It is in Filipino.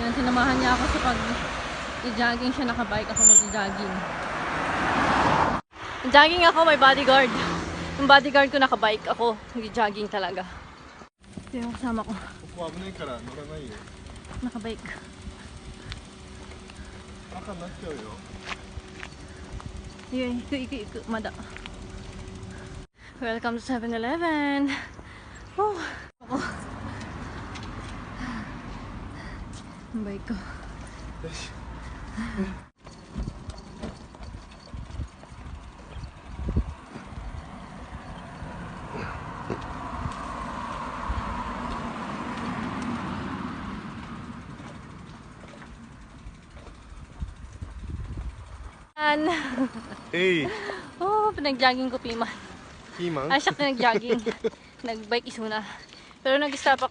Yan, sinamahan niya ako sa pag-jogging siya, nakabike ako mag-jogging. Jogging ako, may bodyguard. Yung bodyguard ko nakabike, ako mag-jogging talaga. Ito yung kasama ko. Nakabike. Iku, mada. Welcome to 7-Eleven. Oh, ako. Ang bike ko. Hey, Oh, pinag-jogging ko, Pima. Pimang. Ay, siya pinag-jogging. Nag-bike isuna. Pero nag-stop ako.